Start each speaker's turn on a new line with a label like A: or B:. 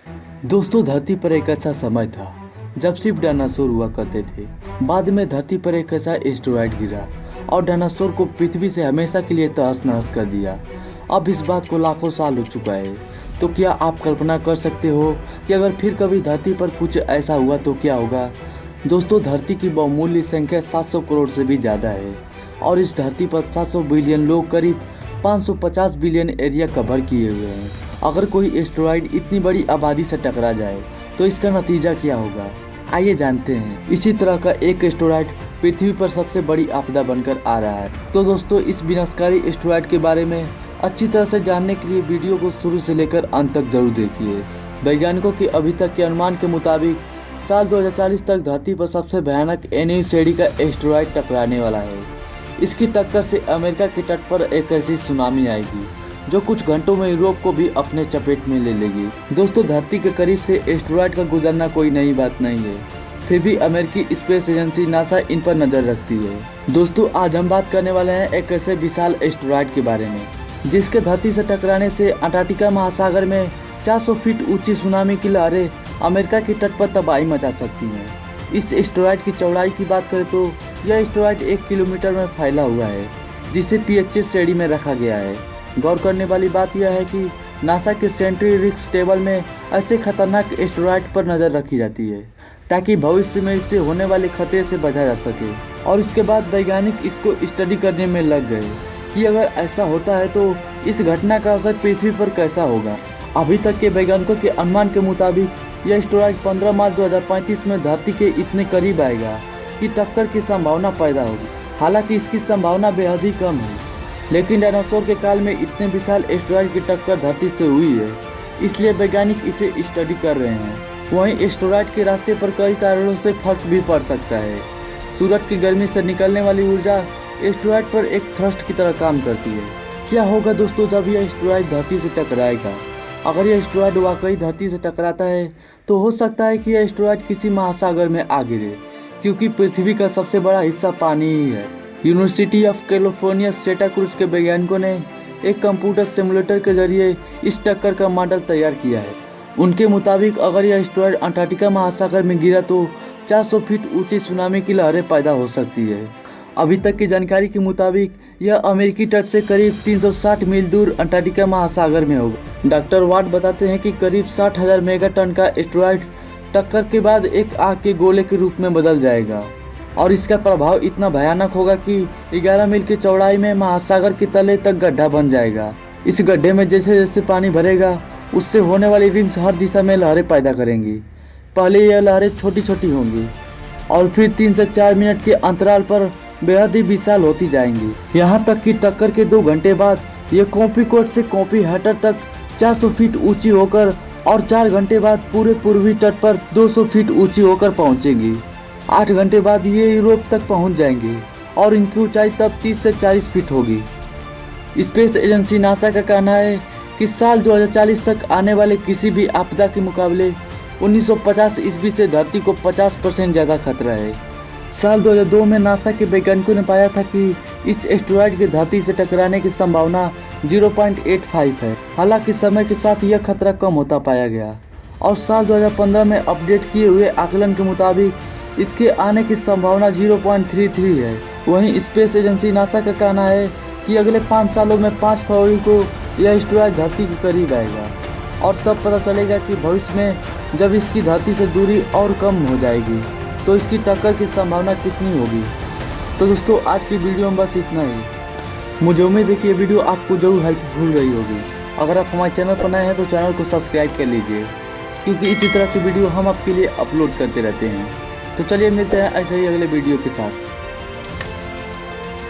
A: दोस्तों, धरती पर एक ऐसा समय था जब सिर्फ डायनासोर हुआ करते थे। बाद में धरती पर एक ऐसा एस्टेरॉयड गिरा और डायनासोर को पृथ्वी से हमेशा के लिए तहस नहस कर दिया। अब इस बात को लाखों साल हो चुका है। तो क्या आप कल्पना कर सकते हो कि अगर फिर कभी धरती पर कुछ ऐसा हुआ तो क्या होगा? दोस्तों, धरती की बहुमूल्य संख्या 700 करोड़ से भी ज़्यादा है और इस धरती पर 700 बिलियन लोग करीब 550 बिलियन एरिया कवर किए हुए हैं। अगर कोई एस्टेरॉयड इतनी बड़ी आबादी से टकरा जाए तो इसका नतीजा क्या होगा, आइए जानते हैं। इसी तरह का एक एस्टेरॉयड पृथ्वी पर सबसे बड़ी आपदा बनकर आ रहा है। तो दोस्तों, इस विनाशकारी एस्टेरॉयड के बारे में अच्छी तरह से जानने के लिए वीडियो को शुरू से लेकर अंत तक जरूर देखिए। वैज्ञानिकों के अभी तक के अनुमान के मुताबिक साल 2040 तक धरती पर सबसे भयानक एनिसेडी का एस्टेरॉयड टकराने वाला है। इसकी टक्कर से अमेरिका के तट पर एक ऐसी सुनामी आएगी जो कुछ घंटों में यूरोप को भी अपने चपेट में ले लेगी। दोस्तों, धरती के करीब से एस्टेरॉयड का गुजरना कोई नई बात नहीं है, फिर भी अमेरिकी स्पेस एजेंसी नासा इन पर नज़र रखती है। दोस्तों, आज हम बात करने वाले हैं एक ऐसे विशाल एस्टेरॉयड के बारे में जिसके धरती से टकराने से अंटार्कटिका महासागर में 400 फीट ऊंची सुनामी की लहरें अमेरिका के तट पर तबाही मचा सकती हैं। इस एस्टेरॉयड की चौड़ाई की बात करें तो यह एस्टेरॉयड 1 किलोमीटर में फैला हुआ है, जिसे PHS श्रेणी में रखा गया है। गौर करने वाली बात यह है कि नासा के सेंट्री रिस्क टेबल में ऐसे खतरनाक एस्टेरॉयड पर नज़र रखी जाती है ताकि भविष्य में इससे होने वाले खतरे से बचा जा सके। और इसके बाद वैज्ञानिक इसको स्टडी करने में लग गए कि अगर ऐसा होता है तो इस घटना का असर पृथ्वी पर कैसा होगा। अभी तक के वैज्ञानिकों के अनुमान के मुताबिक यह एस्टेरॉयड 15 मार्च 2035 में धरती के इतने करीब आएगा कि टक्कर की संभावना पैदा होगी। हालांकि इसकी संभावना बेहद ही कम है, लेकिन डायनासोर के काल में इतने विशाल एस्टेरॉयड की टक्कर धरती से हुई है, इसलिए वैज्ञानिक इसे स्टडी कर रहे हैं। वहीं एस्टेरॉयड के रास्ते पर कई कारणों से फर्क भी पड़ सकता है। सूरज की गर्मी से निकलने वाली ऊर्जा एस्टेरॉयड पर एक थ्रस्ट की तरह काम करती है। क्या होगा दोस्तों जब यह एस्टेरॉयड धरती से टकराएगा? अगर यह एस्टेरॉयड वाकई धरती से टकराता है तो हो सकता है कि यह एस्टेरॉयड किसी महासागर में आ गिरे, क्योंकि पृथ्वी का सबसे बड़ा हिस्सा पानी ही है। University of California Santa cruise के वैज्ञानिकों ने एक कंप्यूटर सिमुलेटर के जरिए इस टक्कर का मॉडल तैयार किया है। उनके मुताबिक अगर यह एस्टेरॉयड अंटार्कटिका महासागर में गिरा तो 400 फीट ऊंची सुनामी की लहरें पैदा हो सकती है। अभी तक की जानकारी के मुताबिक यह अमेरिकी तट से करीब 360 मील दूर अंटार्कटिका महासागर में होगा। डॉक्टर वाट बताते हैं कि करीब 60,000 मेगाटन का एस्टेरॉयड टक्कर के बाद एक आग के गोले के रूप में बदल जाएगा और इसका प्रभाव इतना भयानक होगा कि 11 मील की चौड़ाई में महासागर के तले तक गड्ढा बन जाएगा। इस गड्ढे में जैसे जैसे पानी भरेगा उससे होने वाली रिंग्स हर दिशा में लहरें पैदा करेंगी। पहले यह लहरें छोटी छोटी होंगी और फिर 3 से 4 मिनट के अंतराल पर बेहद ही विशाल होती जाएंगी, यहाँ तक कि टक्कर के 2 घंटे बाद ये कॉपी कोट से कॉपी हटर तक 400 फीट ऊंची होकर और 4 घंटे बाद पूरे पूर्वी तट पर 200 फीट ऊंची होकर पहुंचेंगी। 8 घंटे बाद ये यूरोप तक पहुंच जाएंगे और इनकी ऊंचाई तब 30 से 40 फीट होगी। स्पेस एजेंसी नासा का कहना है कि साल 2040 तक आने वाले किसी भी आपदा के मुकाबले 1950 ईस्वी से धरती को 50% ज़्यादा खतरा है। साल 2002 में नासा के वैज्ञानिकों ने पाया था कि इस एस्टेरॉयड के धरती से टकराने की संभावना 0.85 है। हालांकि समय के साथ यह खतरा कम होता पाया गया और साल 2015 में अपडेट किए हुए आकलन के मुताबिक इसके आने की संभावना 0.33 है। वहीं स्पेस एजेंसी नासा का कहना है कि अगले 5 सालों में 5 फरवरी को यह एस्टेरॉयड धरती के करीब आएगा और तब पता चलेगा कि भविष्य में जब इसकी धरती से दूरी और कम हो जाएगी तो इसकी टक्कर की संभावना कितनी होगी। तो दोस्तों, आज की वीडियो में बस इतना ही। मुझे उम्मीद है कि ये वीडियो आपको जरूर हेल्पफुल रही होगी। अगर आप हमारे चैनल पर नए हैं तो चैनल को सब्सक्राइब कर लीजिए, क्योंकि इसी तरह की वीडियो हम आपके लिए अपलोड करते रहते हैं। तो चलिए मिलते हैं ऐसे ही अगले वीडियो के साथ।